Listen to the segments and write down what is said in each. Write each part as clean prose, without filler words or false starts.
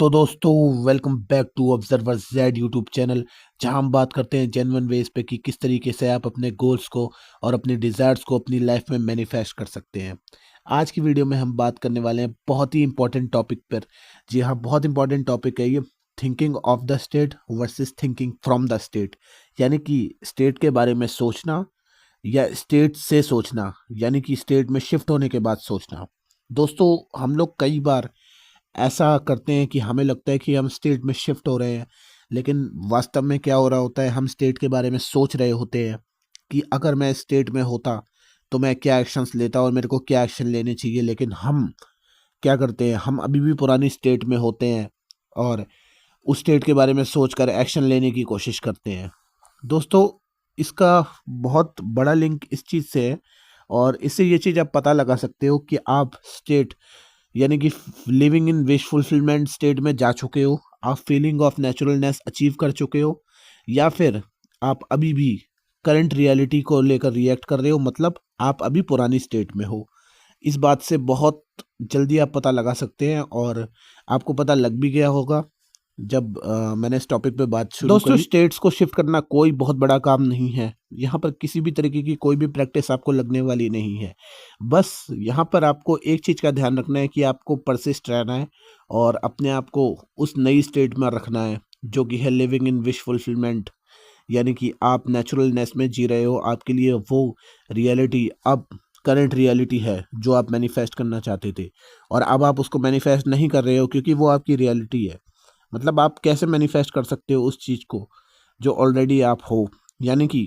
तो दोस्तों, welcome back to observer Z YouTube channel, जहां हम बात करते हैं जेन्युइन वेज पे कि किस तरीके से आप अपने गोल्स को और अपनी डिज़ायर्स को अपनी लाइफ में मैनिफेस्ट कर सकते हैं। आज की वीडियो में हम बात करने वाले हैं बहुत ही इंपॉर्टेंट टॉपिक पर। जी हाँ, बहुत इंपॉर्टेंट टॉपिक है ये। Thinking of the state versus thinking from the state, यानी कि स्टेट के बारे में सोचना या स्टेट से सोचना, यानी कि स्टेट में शिफ्ट होने के बाद सोचना। दोस्तों, हम लोग कई बार ऐसा करते हैं कि हमें लगता है कि हम स्टेट में शिफ्ट हो रहे हैं, लेकिन वास्तव में क्या हो रहा होता है, हम स्टेट के बारे में सोच रहे होते हैं कि अगर मैं स्टेट में होता तो मैं क्या एक्शंस लेता और मेरे को क्या एक्शन लेने चाहिए। लेकिन हम क्या करते हैं, हम अभी भी पुरानी स्टेट में होते हैं और उस स्टेट के बारे में सोचकर एक्शन लेने की कोशिश करते हैं। दोस्तों, इसका बहुत बड़ा लिंक इस चीज़ से है और इससे ये चीज़ आप पता लगा सकते हो कि आप स्टेट यानी कि living in wish fulfilment state में जा चुके हो, आप फीलिंग ऑफ नेचुरलनेस अचीव कर चुके हो, या फिर आप अभी भी करंट रियलिटी को लेकर रिएक्ट कर रहे हो, मतलब आप अभी पुरानी स्टेट में हो। इस बात से बहुत जल्दी आप पता लगा सकते हैं और आपको पता लग भी गया होगा जब मैंने इस टॉपिक पे बात शुरू करी। दोस्तों, स्टेट्स को शिफ्ट करना कोई बहुत बड़ा काम नहीं है। यहाँ पर किसी भी तरीके की कोई भी प्रैक्टिस आपको लगने वाली नहीं है। बस यहाँ पर आपको एक चीज़ का ध्यान रखना है कि आपको परसिस्ट रहना है और अपने आप को उस नई स्टेट में रखना है जो कि है लिविंग इन विश फुलफिलमेंट, यानी कि आप नेचुरलनेस में जी रहे हो। आपके लिए वो रियलिटी अब करंट रियलिटी है जो आप मैनिफेस्ट करना चाहते थे, और अब आप उसको मैनिफेस्ट नहीं कर रहे हो क्योंकि वो आपकी रियलिटी है। मतलब आप कैसे मैनिफेस्ट कर सकते हो उस चीज़ को जो ऑलरेडी आप हो, यानी कि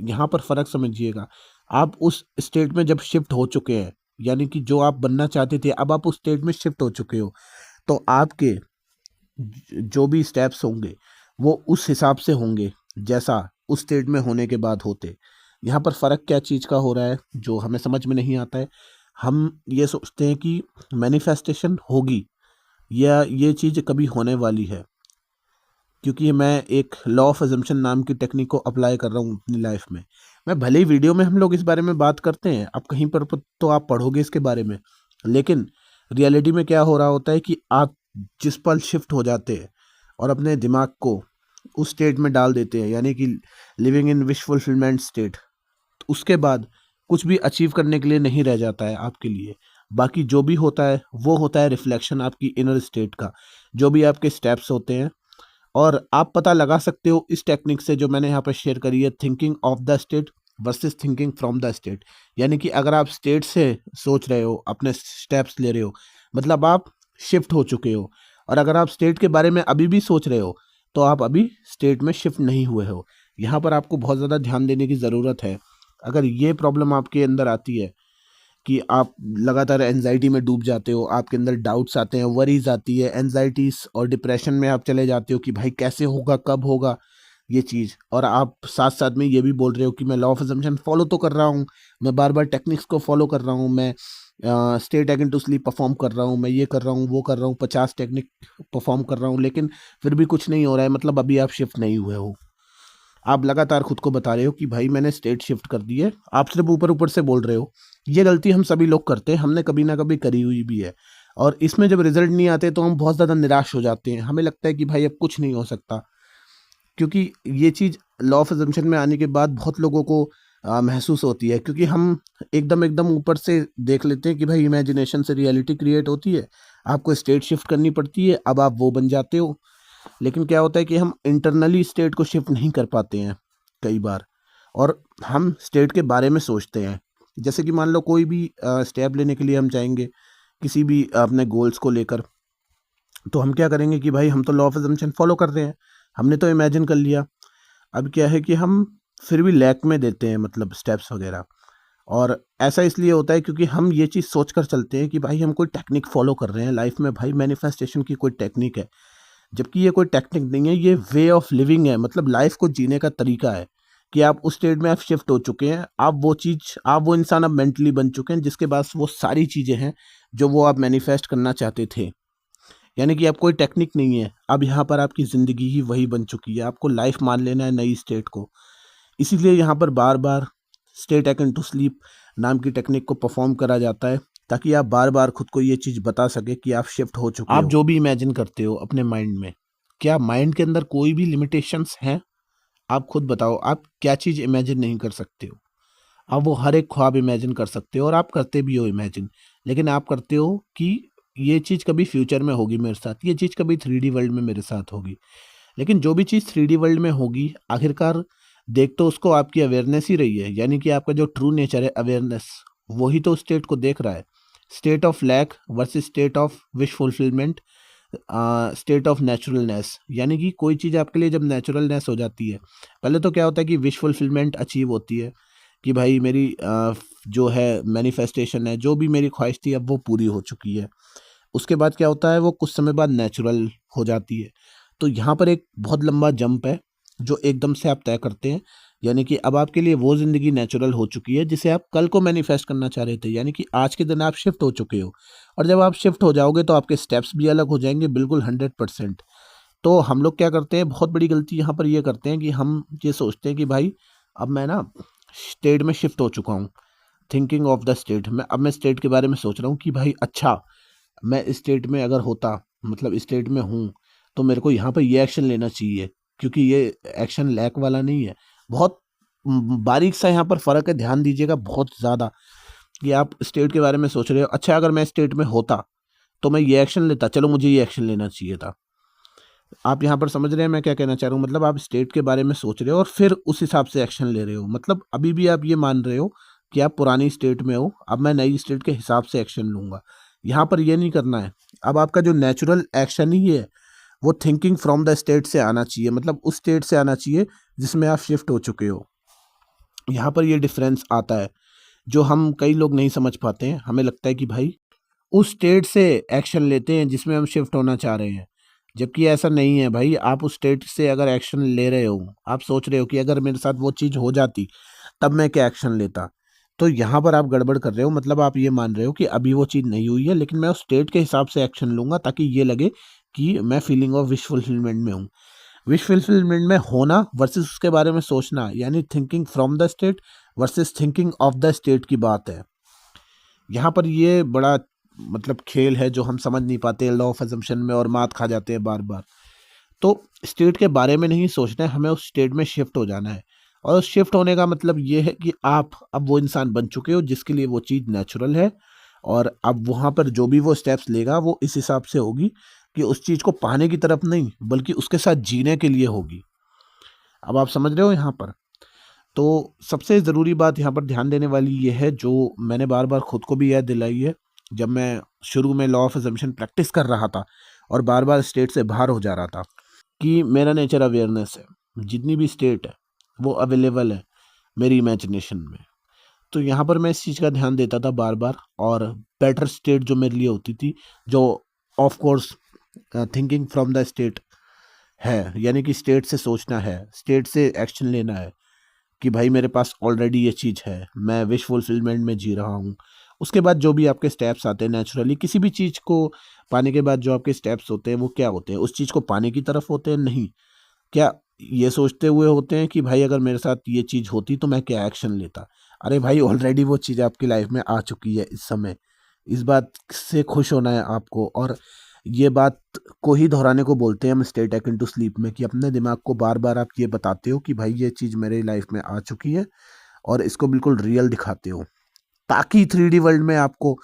यहाँ पर फ़र्क समझिएगा। आप उस स्टेट में जब शिफ्ट हो चुके हैं, यानी कि जो आप बनना चाहते थे अब आप उस स्टेट में शिफ्ट हो चुके हो, तो आपके जो भी स्टेप्स होंगे वो उस हिसाब से होंगे जैसा उस स्टेट में होने के बाद होते। यहाँ पर फ़र्क क्या चीज़ का हो रहा है जो हमें समझ में नहीं आता है। हम ये सोचते हैं कि मैनिफेस्टेशन होगी या ये चीज़ कभी होने वाली है, क्योंकि मैं एक लॉ ऑफ अजम्पशन नाम की टेक्निक को अप्लाई कर रहा हूँ अपनी लाइफ में। मैं भले ही वीडियो में हम लोग इस बारे में बात करते हैं, आप कहीं पर तो आप पढ़ोगे इसके बारे में, लेकिन रियलिटी में क्या हो रहा होता है कि आप जिस पल शिफ्ट हो जाते हैं और अपने दिमाग को उस स्टेट में डाल देते हैं, यानी कि living in wish fulfilment state, उसके बाद कुछ भी अचीव करने के लिए नहीं रह जाता है आपके लिए। बाकी जो भी होता है वो होता है रिफ्लेक्शन आपकी इनर स्टेट का, जो भी आपके स्टेप्स होते हैं। और आप पता लगा सकते हो इस टेक्निक से जो मैंने यहाँ पर शेयर करी है, thinking of the state versus thinking from the state. यानी कि अगर आप स्टेट से सोच रहे हो, अपने स्टेप्स ले रहे हो, मतलब आप शिफ्ट हो चुके हो। और अगर आप स्टेट के बारे में अभी भी सोच रहे हो तो आप अभी स्टेट में शिफ्ट नहीं हुए हो। यहाँ पर आपको बहुत ज़्यादा ध्यान देने की ज़रूरत है। अगर ये प्रॉब्लम आपके अंदर आती है कि आप लगातार एनजाइटी में डूब जाते हो, आपके अंदर डाउट्स आते हैं, वरीज आती है, एनजाइटीज और डिप्रेशन में आप चले जाते हो कि भाई कैसे होगा, कब होगा ये चीज़, और आप साथ साथ में ये भी बोल रहे हो कि मैं लॉ ऑफ अजम्पशन फॉलो तो कर रहा हूँ, मैं बार बार टेक्निक्स को फॉलो कर रहा हूँ, मैं state again to sleep perform कर रहा हूँ, मैं ये कर रहा हूँ, वो कर रहा हूँ, 50 टेक्निक परफॉर्म कर रहा हूँ, लेकिन फिर भी कुछ नहीं हो रहा है, मतलब अभी आप शिफ्ट नहीं हुए हो। आप लगातार खुद को बता रहे हो कि भाई मैंने स्टेट शिफ्ट कर दी है, आप सिर्फ ऊपर ऊपर से बोल रहे हो। ये गलती हम सभी लोग करते हैं, हमने कभी ना कभी करी हुई भी है, और इसमें जब रिजल्ट नहीं आते तो हम बहुत ज़्यादा निराश हो जाते हैं। हमें लगता है कि भाई अब कुछ नहीं हो सकता, क्योंकि ये चीज़ लॉ ऑफ अजम्पशन में आने के बाद बहुत लोगों को महसूस होती है, क्योंकि हम एकदम एकदम ऊपर से देख लेते हैं कि भाई इमेजिनेशन से रियलिटी क्रिएट होती है, आपको स्टेट शिफ्ट करनी पड़ती है, अब आप वो बन जाते हो। लेकिन क्या होता है कि हम इंटरनली स्टेट को शिफ्ट नहीं कर पाते हैं कई बार, और हम स्टेट के बारे में सोचते हैं। जैसे कि मान लो कोई भी स्टेप लेने के लिए हम चाहेंगे किसी भी अपने गोल्स को लेकर, तो हम क्या करेंगे कि भाई हम तो लॉ ऑफ अजम्पशन फॉलो कर रहे हैं, हमने तो इमेजिन कर लिया। अब क्या है कि हम फिर भी लैक में देते हैं, मतलब स्टेप्स वगैरह। और ऐसा इसलिए होता है क्योंकि हम ये चीज़ सोच कर चलते हैं कि भाई हम कोई टेक्निक फॉलो कर रहे हैं लाइफ में, भाई मैनिफेस्टेशन की कोई टेक्निक है, जबकि ये कोई टेक्निक नहीं है, ये वे ऑफ लिविंग है, मतलब लाइफ को जीने का तरीका है कि आप उस स्टेट में आप शिफ्ट हो चुके हैं, आप वो चीज़, आप वो इंसान अब मेंटली बन चुके हैं जिसके पास वो सारी चीज़ें हैं जो वो आप मैनिफेस्ट करना चाहते थे। यानी कि अब कोई टेक्निक नहीं है, अब यहाँ पर आपकी ज़िंदगी ही वही बन चुकी है, आपको लाइफ मान लेना है नई स्टेट को। इसीलिए यहाँ पर बार बार स्टेट अकन टू स्लीप नाम की टेक्निक को परफॉर्म करा जाता है, ताकि आप बार बार खुद को ये चीज़ बता सके कि आप शिफ्ट हो चुके हो। आप जो भी इमेजिन करते हो अपने माइंड में, क्या माइंड के अंदर कोई भी लिमिटेशंस हैं? आप खुद बताओ, आप क्या चीज़ इमेजिन नहीं कर सकते हो? आप वो हर एक ख्वाब इमेजिन कर सकते हो और आप करते भी हो इमेजिन, लेकिन आप करते हो कि ये चीज़ कभी फ्यूचर में होगी मेरे साथ, ये चीज़ कभी 3D वर्ल्ड में मेरे साथ होगी। लेकिन जो भी चीज़ 3D वर्ल्ड में होगी, आखिरकार देख तो उसको आपकी अवेयरनेस ही रही है, यानी कि आपका जो ट्रू नेचर है अवेयरनेस, वही तो स्टेट को देख रहा है। State of lack versus state of wish fulfilment, state of naturalness, यानी कि कोई चीज़ आपके लिए जब नेचुरलनेस हो जाती है, पहले तो क्या होता है कि विश फुलफिलमेंट अचीव होती है कि भाई मेरी जो है मैनिफेस्टेशन है, जो भी मेरी ख्वाहिश थी अब वो पूरी हो चुकी है। उसके बाद क्या होता है, वो कुछ समय बाद नेचुरल हो जाती है। तो यहाँ पर एक बहुत लंबा जंप है जो एकदम से आप तय करते हैं, यानी कि अब आपके लिए वो ज़िंदगी नेचुरल हो चुकी है जिसे आप कल को मैनिफेस्ट करना चाह रहे थे, यानी कि आज के दिन आप शिफ्ट हो चुके हो। और जब आप शिफ्ट हो जाओगे तो आपके स्टेप्स भी अलग हो जाएंगे, बिल्कुल 100%। तो हम लोग क्या करते हैं, बहुत बड़ी गलती यहाँ पर ये करते हैं कि हम ये सोचते हैं कि भाई अब मैं ना स्टेट में शिफ्ट हो चुका हूँ, थिंकिंग ऑफ द स्टेट, मैं स्टेट के बारे में सोच रहा हूँ कि भाई अच्छा, मैं इस स्टेट में अगर होता, मतलब स्टेट में हूँ, तो मेरे को यहाँ पर ये एक्शन लेना चाहिए, क्योंकि ये एक्शन लैक वाला नहीं है। बहुत बारीक सा यहाँ पर फ़र्क है, ध्यान दीजिएगा बहुत ज़्यादा, कि आप स्टेट के बारे में सोच रहे हो, अच्छा अगर मैं स्टेट में होता तो मैं ये एक्शन लेता, चलो मुझे ये एक्शन लेना चाहिए था। आप यहाँ पर समझ रहे हैं मैं क्या कहना चाह रहा हूँ, मतलब आप स्टेट के बारे में सोच रहे हो और फिर उस हिसाब से एक्शन ले रहे हो, मतलब अभी भी आप ये मान रहे हो कि आप पुरानी स्टेट में हो, अब मैं नई स्टेट के हिसाब से एक्शन लूँगा। यहाँ पर ये नहीं करना है। अब आपका जो नेचुरल एक्शन ही है वो थिंकिंग फ्रॉम द स्टेट से आना चाहिए, मतलब उस स्टेट से आना चाहिए जिसमें आप शिफ्ट हो चुके हो। यहाँ पर ये डिफरेंस आता है जो हम कई लोग नहीं समझ पाते हैं। हमें लगता है कि भाई उस स्टेट से एक्शन लेते हैं जिसमें हम शिफ्ट होना चाह रहे हैं, जबकि ऐसा नहीं है भाई। आप उस स्टेट से अगर एक्शन ले रहे हो, आप सोच रहे हो कि अगर मेरे साथ वो चीज़ हो जाती तब मैं क्या एक्शन लेता, तो यहाँ पर आप गड़बड़ कर रहे हो। मतलब आप ये मान रहे हो कि अभी वो चीज़ नहीं हुई है, लेकिन मैं उस स्टेट के हिसाब से एक्शन लूँगा ताकि ये लगे कि मैं फीलिंग ऑफ विश फुलफिलमेंट में हूँ। विश फुलफिलमेंट में होना वर्सेस उसके बारे में सोचना, यानी thinking from the state versus thinking of the state की बात है। यहाँ पर ये बड़ा मतलब खेल है जो हम समझ नहीं पाते लॉ ऑफ अजम्पशन में, और मात खा जाते हैं बार बार। तो स्टेट के बारे में नहीं सोचना है, हमें उस स्टेट में शिफ्ट हो जाना है। और उस शिफ्ट होने का मतलब ये है कि आप अब वो इंसान बन चुके हो जिसके लिए वो चीज़ नेचुरल है, और अब वहाँ पर जो भी वो स्टेप्स लेगा वो इस हिसाब से होगी कि उस चीज़ को पाने की तरफ नहीं, बल्कि उसके साथ जीने के लिए होगी। अब आप समझ रहे हो यहाँ पर। तो सबसे ज़रूरी बात यहाँ पर ध्यान देने वाली ये है, जो मैंने बार बार खुद को भी याद दिलाई है, जब मैं शुरू में लॉ ऑफ अजम्पशन प्रैक्टिस कर रहा था और बार बार स्टेट से बाहर हो जा रहा था, कि मेरा नेचर अवेयरनेस है, जितनी भी स्टेट है वो अवेलेबल है मेरी इमेजिनेशन में। तो यहाँ पर मैं इस चीज़ का ध्यान देता था बार बार, और बेटर स्टेट जो मेरे लिए होती थी, जो of course thinking from the state है, यानी कि स्टेट से सोचना है, स्टेट से एक्शन लेना है, कि भाई मेरे पास ऑलरेडी ये चीज़ है, मैं विश फुलफिलमेंट में जी रहा हूँ। उसके बाद जो भी आपके स्टेप्स आते हैं नेचुरली, किसी भी चीज़ को पाने के बाद जो आपके स्टेप्स होते हैं वो क्या होते हैं, उस चीज़ को पाने की तरफ होते हैं? नहीं। क्या ये सोचते हुए होते हैं कि भाई अगर मेरे साथ ये चीज़ होती तो मैं क्या एक्शन लेता? अरे भाई ऑलरेडी वो चीज़ आपकी लाइफ में आ चुकी है इस समय। इस बात से खुश होना है आपको, और ये बात को ही दोहराने को बोलते हैं हम स्टे टेक इनटू स्लीप में, कि अपने दिमाग को बार-बार आप ये बताते हो कि भाई ये चीज़ मेरे लाइफ में आ चुकी है, और इसको बिल्कुल रियल दिखाते हो, ताकि 3D वर्ल्ड में आपको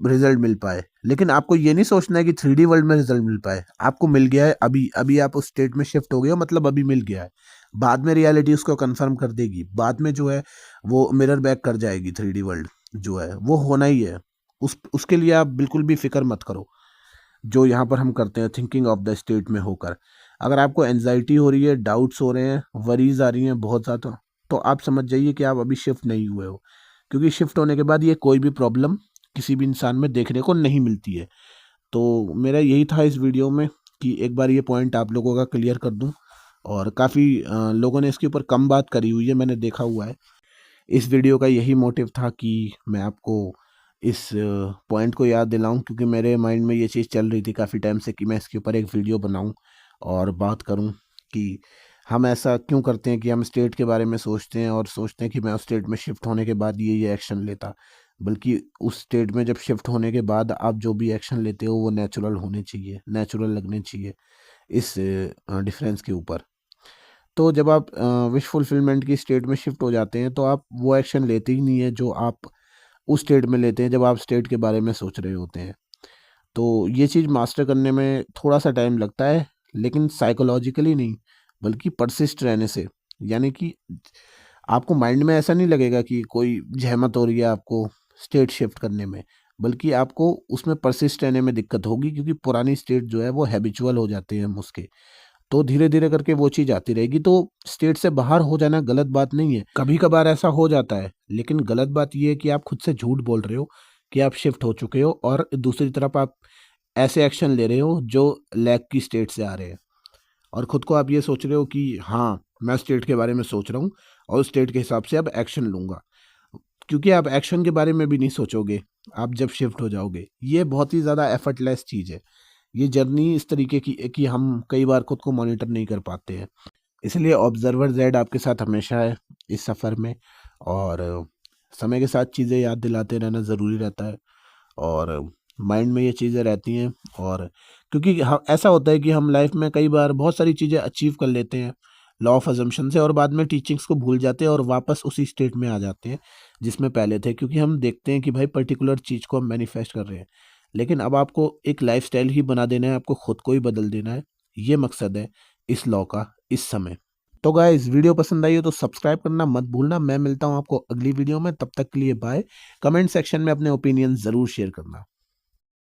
रिजल्ट मिल पाए। लेकिन आपको ये नहीं सोचना है कि 3D वर्ल्ड में रिजल्ट मिल पाए। आपको मिल गया है अभी, अभी आप उस स्टेट में शिफ्ट हो गए हो, मतलब अभी मिल गया है। बाद में रियलिटी उसको कन्फर्म कर देगी। बाद में जो है वो मिरर बैक कर जाएगी 3D वर्ल्ड, जो है वो होना ही है। उसके लिए आप बिल्कुल भी फ़िक्र मत करो। जो यहाँ पर हम करते हैं थिंकिंग ऑफ द स्टेट में होकर, अगर आपको एंजाइटी हो रही है, डाउट्स हो रहे हैं, वरीज आ रही हैं बहुत ज़्यादा, तो आप समझ जाइए कि आप अभी शिफ्ट नहीं हुए हो, क्योंकि शिफ्ट होने के बाद ये कोई भी प्रॉब्लम किसी भी इंसान में देखने को नहीं मिलती है। तो मेरा यही था इस वीडियो में, कि एक बार ये पॉइंट आप लोगों का क्लियर कर दूं, और काफ़ी लोगों ने इसके ऊपर कम बात करी हुई है, मैंने देखा हुआ है। इस वीडियो का यही मोटिव था कि मैं आपको इस पॉइंट को याद दिलाऊं, क्योंकि मेरे माइंड में ये चीज़ चल रही थी काफ़ी टाइम से कि मैं इसके ऊपर एक वीडियो बनाऊं और बात करूं कि हम ऐसा क्यों करते हैं कि हम स्टेट के बारे में सोचते हैं और सोचते हैं कि मैं उस स्टेट में शिफ्ट होने के बाद ये एक्शन लेता। बल्कि उस स्टेट में जब शिफ्ट होने के बाद आप जो भी एक्शन लेते हो वो नेचुरल होने चाहिए, नेचुरल लगने चाहिए इस डिफरेंस के ऊपर। तो जब आप विश फुलफिलमेंट की स्टेट में शिफ्ट हो जाते हैं तो आप वो एक्शन लेते ही नहीं है जो आप उस स्टेट में लेते हैं जब आप स्टेट के बारे में सोच रहे होते हैं। तो ये चीज़ मास्टर करने में थोड़ा सा टाइम लगता है, लेकिन साइकोलॉजिकली नहीं बल्कि परसिस्ट रहने से। यानी कि आपको माइंड में ऐसा नहीं लगेगा कि कोई जहमत हो रही है आपको स्टेट शिफ्ट करने में, बल्कि आपको उसमें परसिस्ट रहने में दिक्कत होगी, क्योंकि पुरानी स्टेट जो है वो हैबिचुअल हो जाते हैं हम उसके। तो धीरे-धीरे करके वो चीज़ आती रहेगी। तो स्टेट से बाहर हो जाना गलत बात नहीं है। कभी-कभार ऐसा हो जाता है, लेकिन गलत बात ये है कि आप खुद से झूठ बोल रहे हो कि आप शिफ्ट हो चुके हो और दूसरी तरफ आप ऐसे एक्शन ले रहे हो जो लैग की स्टेट से आ रहे हैं। और खुद को आप ये सोच रहे हो कि हाँ, मैं स्टेट के बारे में सोच रहा हूँ और उस स्टेट के हिसाब से अब एक्शन लूँगा। क्योंकि आप एक्शन के बारे में भी नहीं सोचोगे, आप जब शिफ्ट हो जाओगे। ये बहुत ही ज़्यादा एफर्टलेस चीज़ है। ये जर्नी इस तरीके की है कि हम कई बार खुद को मॉनिटर नहीं कर पाते हैं। इसलिए ऑब्जर्वर ज़ेड आपके साथ हमेशा है इस सफ़र में, और समय के साथ चीज़ें याद दिलाते रहना ज़रूरी रहता है, और माइंड में ये चीज़ें रहती हैं। और क्योंकि ऐसा होता है कि हम लाइफ में कई बार बहुत सारी चीज़ें अचीव कर लेते हैं लॉ ऑफ अजम्पशन से, और बाद में टीचिंग्स को भूल जाते हैं और वापस उसी स्टेट में आ जाते हैं जिसमें पहले थे, क्योंकि हम देखते हैं कि भाई पर्टिकुलर चीज़ को हम मैनिफेस्ट कर रहे हैं। लेकिन अब आपको एक लाइफस्टाइल ही बना देना है, आपको खुद को ही बदल देना है। ये मकसद है इस लॉ का इस समय। तो गाइस, वीडियो पसंद आई हो तो सब्सक्राइब करना मत भूलना। मैं मिलता हूँ आपको अगली वीडियो में, तब तक के लिए बाय। कमेंट सेक्शन में अपने ओपिनियन ज़रूर शेयर करना।